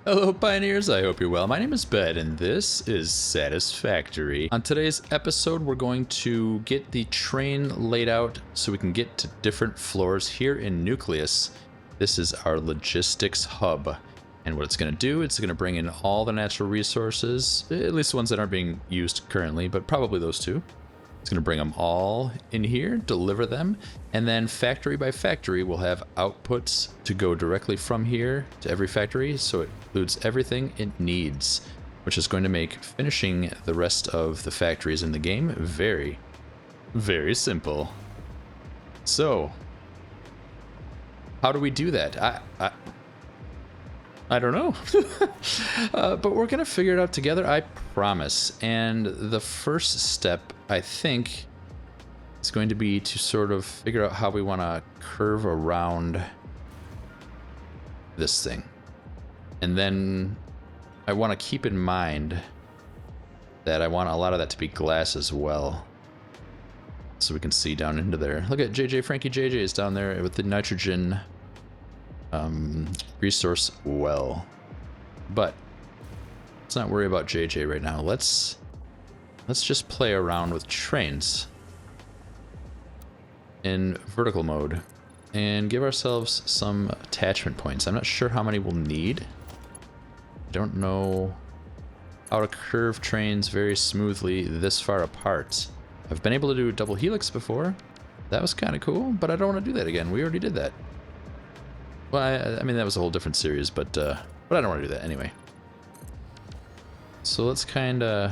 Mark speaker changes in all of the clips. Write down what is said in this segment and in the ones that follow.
Speaker 1: Hello Pioneers, I hope you're well. My name is Ben and this is Satisfactory. On today's episode we're going to get the train laid out so we can get to different floors here in Nucleus. This is our logistics hub, and what it's going to do, it's going to bring in all the natural resources, at least the ones that aren't being used currently, but probably those two. It's going to bring them all in here, deliver them, and then factory by factory we'll have outputs to go directly from here to every factory, so it includes everything it needs, which is going to make finishing the rest of the factories in the game very, very simple. So, how do we do that? I don't know, but we're gonna figure it out together, I promise. And the first step, I think, is going to be to sort of figure out how we want to curve around this thing. And then I want to keep in mind that I want a lot of that to be glass as well, so we can see down into there. Look at Frankie JJ is down there with the nitrogen resource well. But let's not worry about JJ right now. Let's just play around with trains in vertical mode and give ourselves some attachment points. I'm not sure how many we'll need. I don't know how to curve trains very smoothly this far apart. I've been able to do double helix before. That was kind of cool, but I don't want to do that again. We already did that. Well, I mean, that was a whole different series, but I don't want to do that anyway. So let's kind of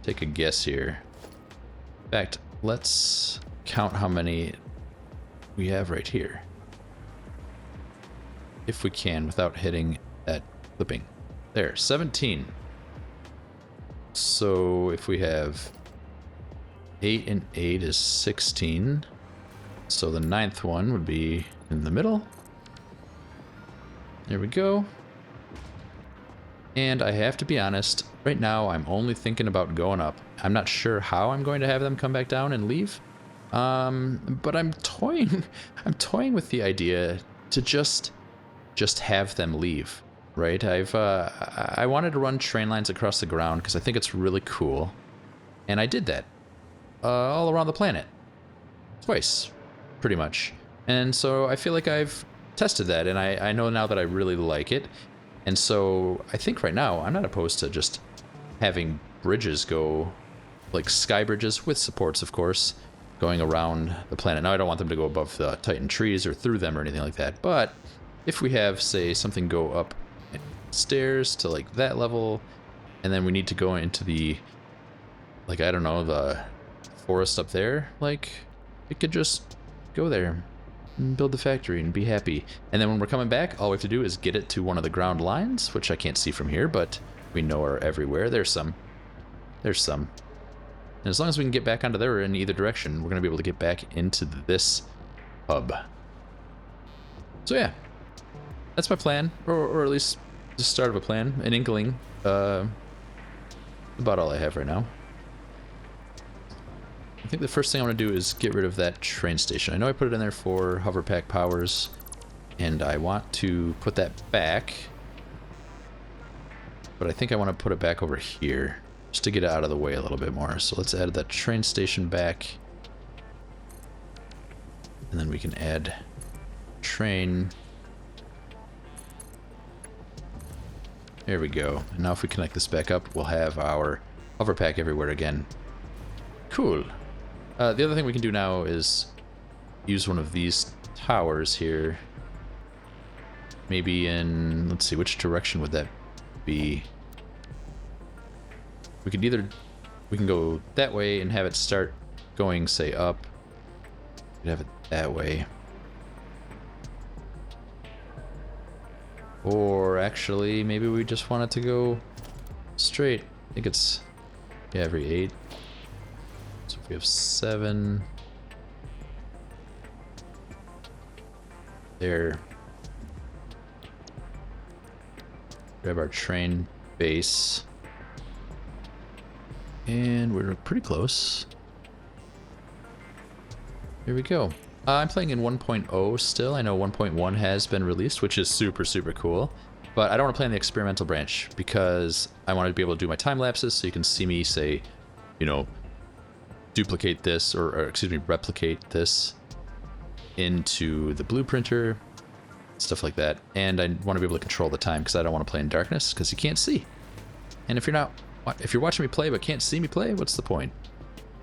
Speaker 1: take a guess here. In fact, let's count how many we have right here, if we can, without hitting that clipping. There, 17. So if we have 8 and 8 is 16. So the 9th one would be in the middle. There we go. And I have to be honest, right now I'm only thinking about going up. I'm not sure how I'm going to have them come back down and leave. But I'm toying with the idea to just have them leave, right? I wanted to run train lines across the ground because I think it's really cool. And I did that all around the planet. Twice, pretty much. And so I feel like I've tested that, and I know now that I really like it. And so I think right now I'm not opposed to just having bridges go, like sky bridges with supports, of course, going around the planet. Now I don't want them to go above the Titan trees or through them or anything like that, but if we have, say, something go up stairs to like that level, and then we need to go into the, like, I don't know, the forest up there, like, it could just go there and build the factory and be happy. And then when we're coming back, all we have to do is get it to one of the ground lines, which I can't see from here, but we know are everywhere. There's some. And as long as we can get back onto there in either direction, we're going to be able to get back into this hub. So yeah, that's my plan, or at least the start of a plan, an inkling. About all I have right now. I think the first thing I want to do is get rid of that train station. I know I put it in there for hover pack powers, and I want to put that back, but I think I want to put it back over here just to get it out of the way a little bit more. So let's add that train station back, and then we can add train. There we go. And now if we connect this back up, we'll have our hover pack everywhere again. Cool. The other thing we can do now is use one of these towers here. Maybe in, let's see, which direction would that be? We can go that way and have it start going, say, up. We could have it that way. Or actually, maybe we just want it to go straight. I think it's, yeah, every 8. So if we have 7 there, grab our train base, and we're pretty close. Here we go. I'm playing in 1.0 still. I know 1.1 has been released, which is super, super cool. But I don't want to play on the experimental branch because I want to be able to do my time lapses so you can see me say, you know, duplicate this or excuse me, replicate this into the blueprinter, stuff like that. And I want to be able to control the time because I don't want to play in darkness because you can't see. And if you're watching me play but can't see me play, what's the point?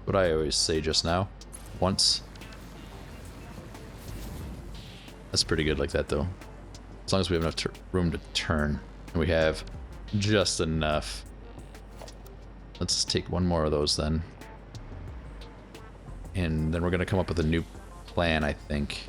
Speaker 1: What I always say just now, once. That's pretty good like that though. As long as we have enough room to turn. And we have just enough. Let's take one more of those then. And then we're going to come up with a new plan, I think.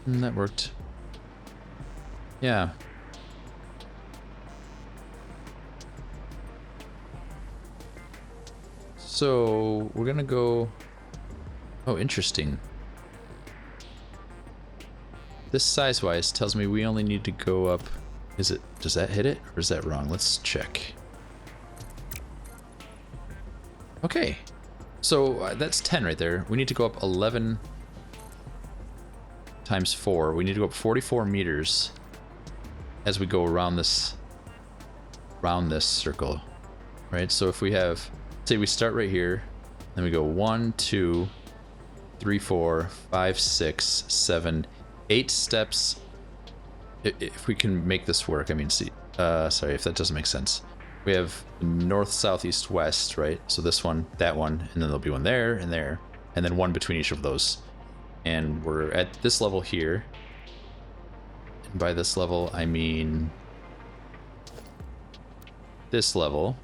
Speaker 1: And that worked. Yeah. So we're gonna go. Oh, interesting. This size-wise tells me we only need to go up. Does that hit it or is that wrong? Let's check. Okay. So that's 10 right there. We need to go up 11 times 4. We need to go up 44 meters as we go around this circle, right? So if we have, say we start right here, then we go 1, 2, 3, 4, 5, 6, 7, 8 steps. If we can make this work, I mean, see, sorry if that doesn't make sense. We have north, south, east, west, right? So this one, that one, and then there'll be one there, and then one between each of those. And we're at this level here. And by this level, I mean this level.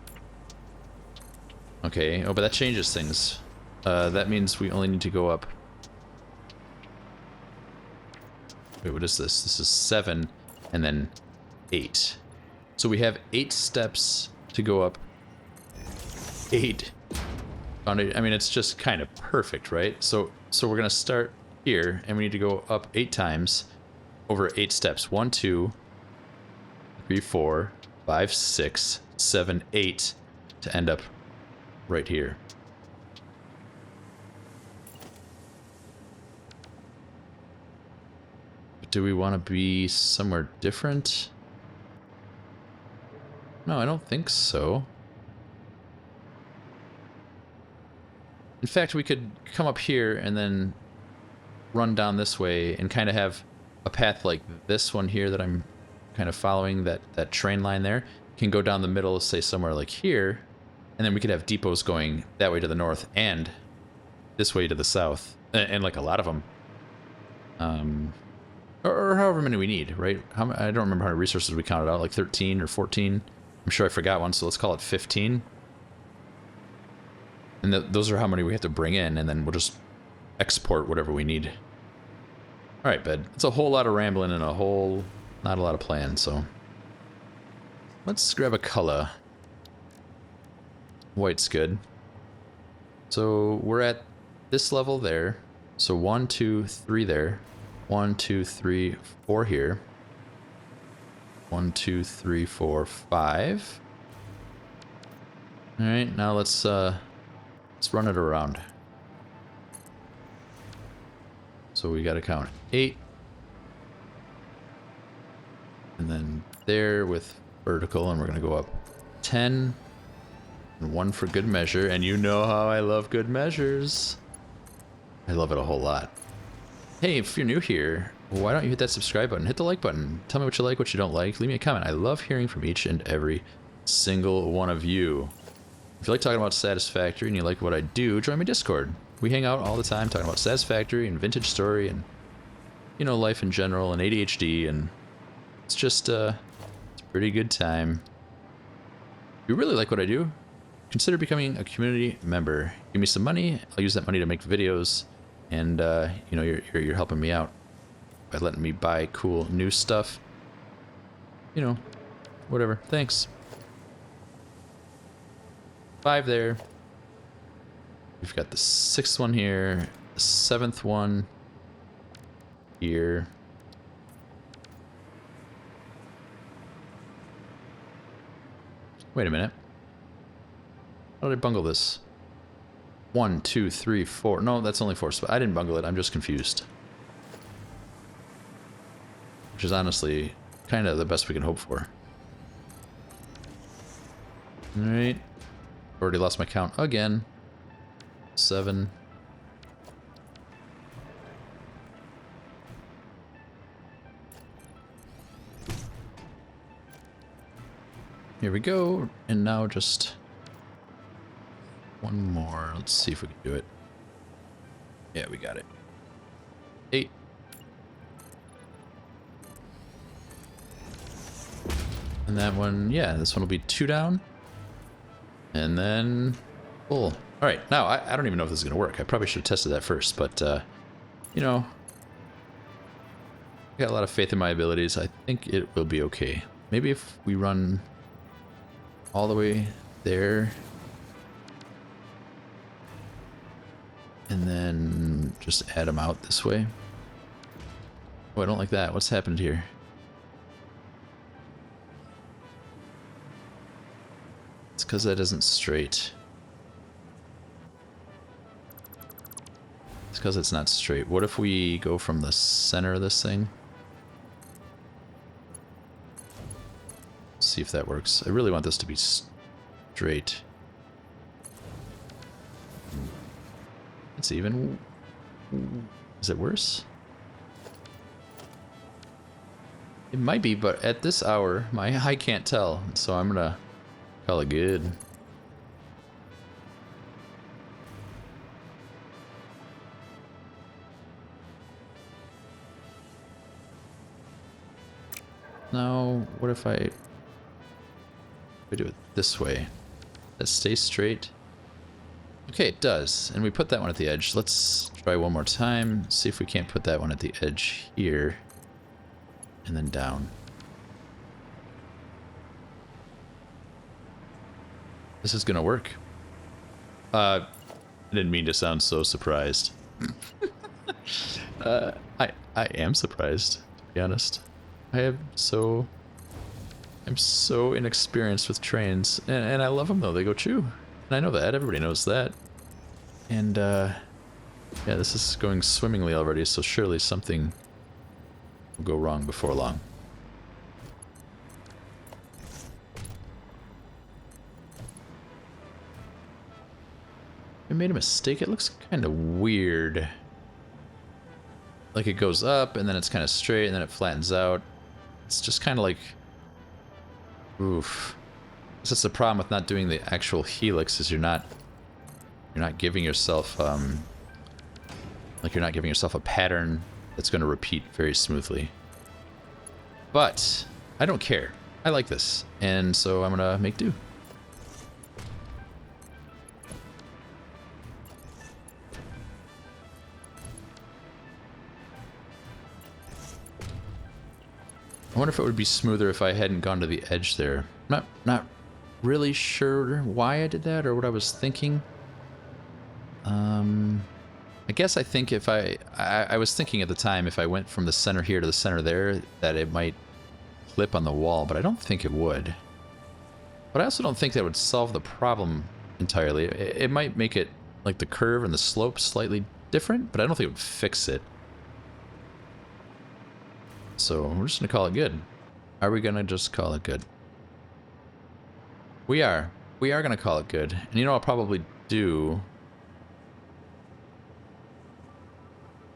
Speaker 1: Okay, oh, but that changes things. That means we only need to go up. Wait, what is this? This is 7 and then 8. So we have 8 steps to go up 8. I mean, it's just kind of perfect, right? So we're gonna start here, and we need to go up 8 times over 8 steps. 1, 2, 3, 4, 5, 6, 7, 8 to end up right here. But do we want to be somewhere different? No, I don't think so. In fact, we could come up here and then run down this way and kind of have a path like this one here that I'm kind of following, that train line there, can go down the middle, say somewhere like here, and then we could have depots going that way to the north and this way to the south, and like a lot of them. Or however many we need, right? I don't remember how many resources we counted out, like 13 or 14. I'm sure I forgot one, so let's call it 15. And those are how many we have to bring in, and then we'll just export whatever we need. Alright, bed. It's a whole lot of rambling and not a lot of plan, so. Let's grab a color. White's good. So we're at this level there. So 1, 2, 3 there. 1, 2, 3, 4 here. 1, 2, 3, 4, 5. Alright, now let's run it around. So we gotta count 8. And then there with vertical, and we're gonna go up 10. And 1 for good measure, and you know how I love good measures. I love it a whole lot. Hey, if you're new here, why don't you hit that subscribe button, hit the like button, tell me what you like, what you don't like, leave me a comment. I love hearing from each and every single one of you. If you like talking about Satisfactory and you like what I do, join my Discord. We hang out all the time talking about Satisfactory and Vintage Story and, you know, life in general and ADHD, and it's just, it's a pretty good time. If you really like what I do, consider becoming a community member. Give me some money, I'll use that money to make videos, and, you know, you're helping me out by letting me buy cool new stuff. You know, whatever. Thanks. 5 there. We've got the 6th one here, the 7th one here. Wait a minute. How did I bungle this? 1, 2, 3, 4. No, that's only 4 spots. I didn't bungle it. I'm just confused. Which is honestly kind of the best we can hope for. Alright. Already lost my count again. 7. Here we go. And now just one more. Let's see if we can do it. Yeah, we got it. 8. And that one, yeah, this one will be 2 down. And then full. Alright, now I don't even know if this is going to work. I probably should have tested that first, but, you know, I got a lot of faith in my abilities. I think it will be okay. Maybe if we run all the way there and then just add them out this way. Oh, I don't like that. What's happened here? It's because that isn't straight. It's because it's not straight. What if we go from the center of this thing? See if that works. I really want this to be straight. It's even. Is it worse? It might be, but at this hour, my eye can't tell, so I'm gonna call it good. Now, what if I do it this way? That stays straight. Okay, it does. And we put that one at the edge. Let's try one more time. See if we can't put that one at the edge here. And then down. This is gonna work. I didn't mean to sound so surprised. I am surprised, to be honest. I'm so inexperienced with trains, and I love them though. They go choo, and I know that. Everybody knows that. And yeah, this is going swimmingly already. So surely something will go wrong before long. I made a mistake. It looks kind of weird. Like it goes up, and then it's kind of straight, and then it flattens out. It's just kind of like, oof. That's the problem with not doing the actual helix, is you're not giving yourself like you're not giving yourself a pattern that's going to repeat very smoothly. But I don't care. I like this, and so I'm gonna make do. I wonder if it would be smoother if I hadn't gone to the edge there. Not really sure why I did that or what I was thinking. I guess I think if I was thinking at the time if I went from the center here to the center there that it might clip on the wall, but I don't think it would. But I also don't think that would solve the problem entirely. It might make it like the curve and the slope slightly different, but I don't think it would fix it. So we're just gonna call it good. Are we gonna just call it good? We are. We are gonna call it good. And you know what I'll probably do?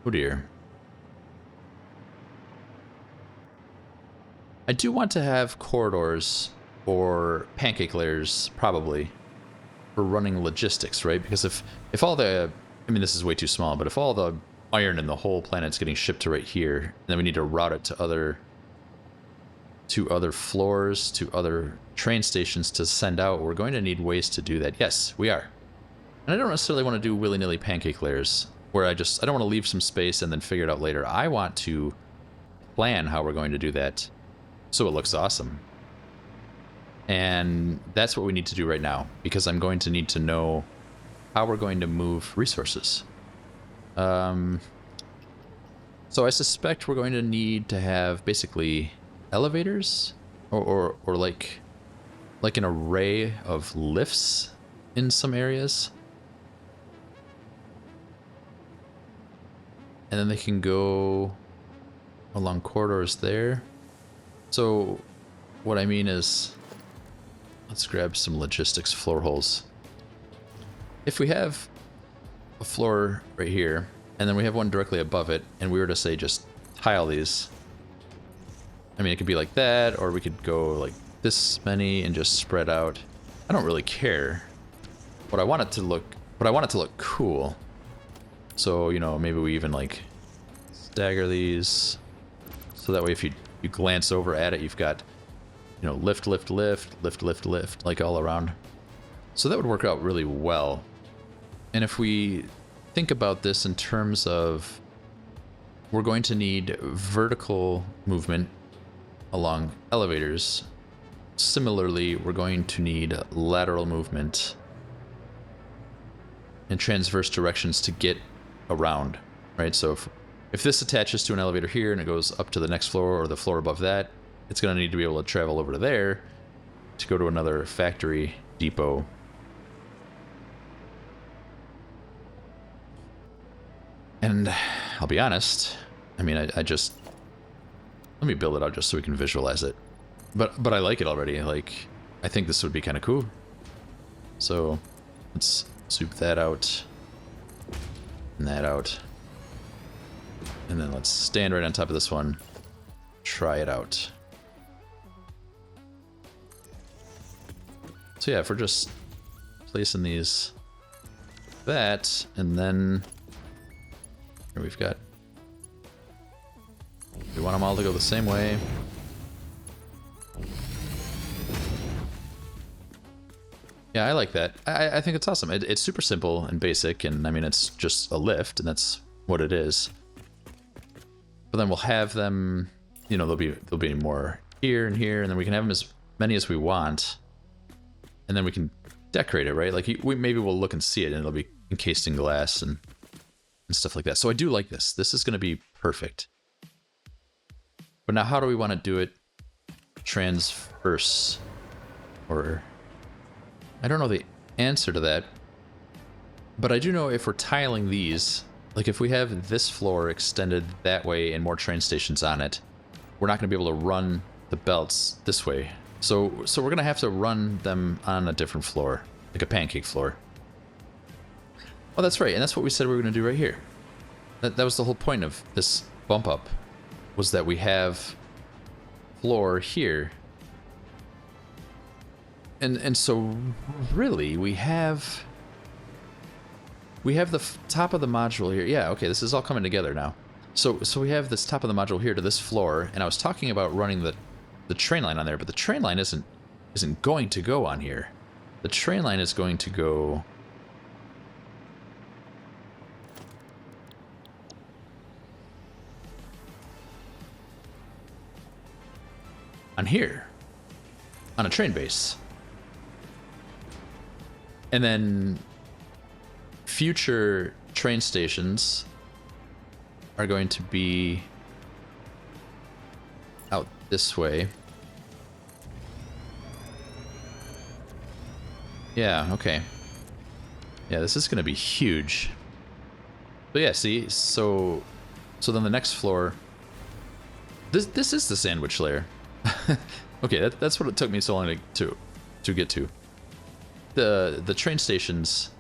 Speaker 1: Oh dear. I do want to have corridors or pancake layers, probably, for running logistics, right? Because if all the, I mean, this is way too small, but if all the iron in the whole planet's getting shipped to right here, and then we need to route it to other floors, to other train stations to send out, we're going to need ways to do that. Yes, we are. And I don't necessarily want to do willy-nilly pancake layers, where I don't want to leave some space and then figure it out later. I want to plan how we're going to do that so it looks awesome. And that's what we need to do right now, because I'm going to need to know how we're going to move resources. So I suspect we're going to need to have basically elevators or like like an array of lifts in some areas. And then they can go along corridors there. So what I mean is, let's grab some logistics floor holes. If we have a floor right here, and then we have one directly above it, and we were to say just tile these, I mean, it could be like that, or we could go like this many and just spread out. I don't really care. But I want it to look cool. So, you know, maybe we even like stagger these, so that way if you glance over at it, you've got, you know, lift, lift, lift, lift, lift, lift, like all around. So that would work out really well. And if we think about this in terms of, we're going to need vertical movement along elevators. Similarly, we're going to need lateral movement in transverse directions to get around, right? So if this attaches to an elevator here and it goes up to the next floor or the floor above that, it's going to need to be able to travel over to there to go to another factory depot. And I'll be honest, I mean, I just, let me build it out just so we can visualize it. But I like it already. Like, I think this would be kind of cool. So let's sweep that out and that out. And then let's stand right on top of this one. Try it out. So yeah, if we're just placing these, that, and then here we've got, we want them all to go the same way. Yeah, I like that. I think it's awesome. It's super simple and basic, and I mean, it's just a lift, and that's what it is. But then we'll have them, you know, there'll be more here and here, and then we can have them as many as we want, and then we can decorate it, right? Like, maybe we'll look and see it, and it'll be encased in glass and stuff like that. So I do like this. This is going to be perfect. But now, how do we want to do it? Transverse, or I don't know the answer to that, but I do know if we're tiling these, like if we have this floor extended that way and more train stations on it, we're not going to be able to run the belts this way. So we're going to have to run them on a different floor, like a pancake floor. Oh, that's right, and that's what we said we were going to do right here. That was the whole point of this bump up, was that we have floor here. And so really we have the top of the module here. Yeah, okay, this is all coming together now. So we have this top of the module here to this floor, and I was talking about running the train line on there, but the train line isn't going to go on here. The train line is going to go on here, on a train base. And then future train stations are going to be out this way. Yeah, okay. Yeah, this is going to be huge. But yeah, see, so then the next floor, this is the sandwich layer. Okay, that's what it took me so long to get to. The train stations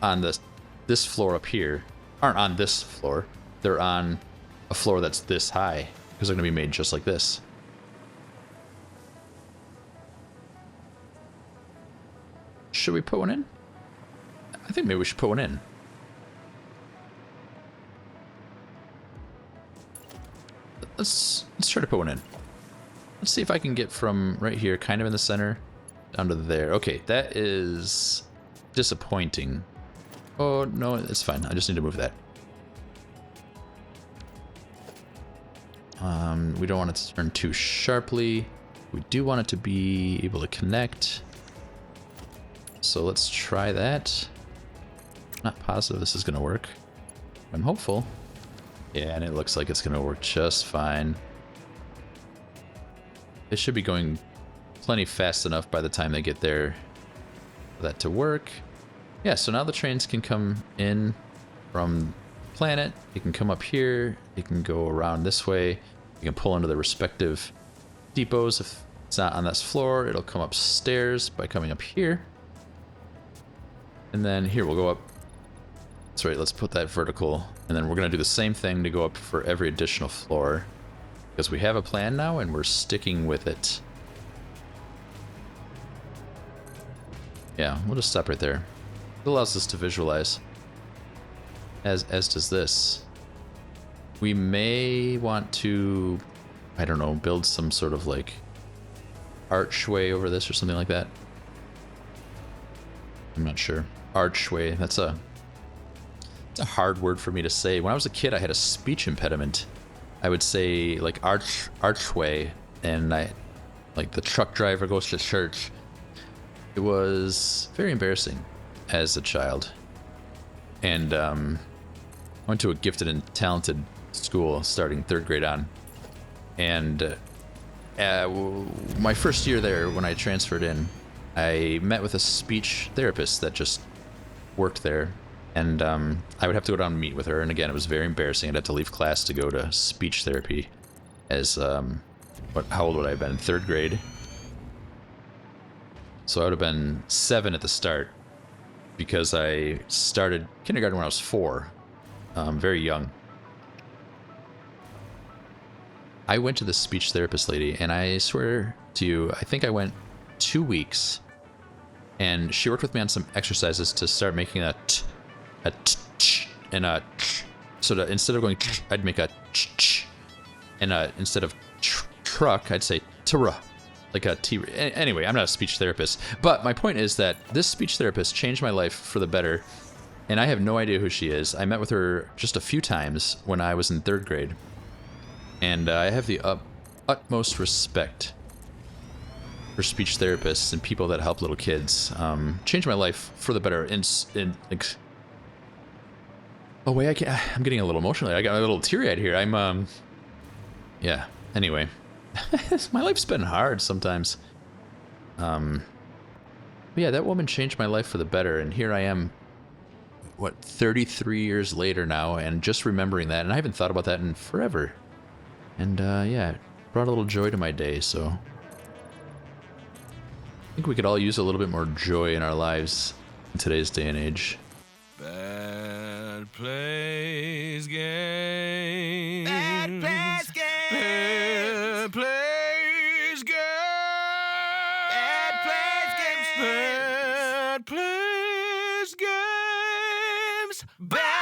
Speaker 1: on this floor up here aren't on this floor. They're on a floor that's this high, because they're going to be made just like this. Should we put one in? I think maybe we should put one in. Let's try to put one in. Let's see if I can get from right here, kind of in the center, down to there. Okay, that is disappointing. Oh, no, it's fine. I just need to move that. We don't want it to turn too sharply. We do want it to be able to connect. So let's try that. Not positive this is going to work. I'm hopeful. Yeah, and it looks like it's going to work just fine. It should be going plenty fast enough by the time they get there for that to work. Yeah, so now the trains can come in from planet. It can come up here. It can go around this way. You can pull into the respective depots. If it's not on this floor, it'll come upstairs by coming up here. And then here we'll go up. That's right, let's put that vertical. And then we're going to do the same thing to go up for every additional floor. Because we have a plan now and we're sticking with it. Yeah, we'll just stop right there. It allows us to visualize. As does this. We may want to, I don't know, build some sort of like archway over this or something like that. I'm not sure. Archway, it's a hard word for me to say. When I was a kid, I had a speech impediment. I would say like archway, and like the truck driver goes to church. It was very embarrassing as a child. And I went to a gifted and talented school starting 3rd grade on. And my first year there, when I transferred in, I met with a speech therapist that just worked there. And I would have to go down and meet with her. And again, it was very embarrassing. I'd have to leave class to go to speech therapy. As, how old would I have been? 3rd grade. So I would have been 7 at the start. Because I started kindergarten when I was 4. Very young. I went to the speech therapist lady, and I swear to you, I think I went 2 weeks. And she worked with me on some exercises to start making a t, and a ch. So that instead of going ch, I'd make a ch. And instead of truck, I'd say tra. Like a T. Anyway, I'm not a speech therapist. But my point is that this speech therapist changed my life for the better. And I have no idea who she is. I met with her just a few times when I was in 3rd grade. And I have the utmost respect for speech therapists and people that help little kids. Changed my life for the better. Oh wait, I'm getting a little emotional. I got a little teary-eyed here. Yeah. Anyway, my life's been hard sometimes. But yeah, that woman changed my life for the better, and here I am. What, 33 years later now, and just remembering that, and I haven't thought about that in forever. And yeah, it brought a little joy to my day. So I think we could all use a little bit more joy in our lives in today's day and age.
Speaker 2: Bad plays games.
Speaker 3: Bad plays games.
Speaker 2: Bad plays games.
Speaker 3: Bad plays games.
Speaker 2: Bad plays games.
Speaker 3: Bad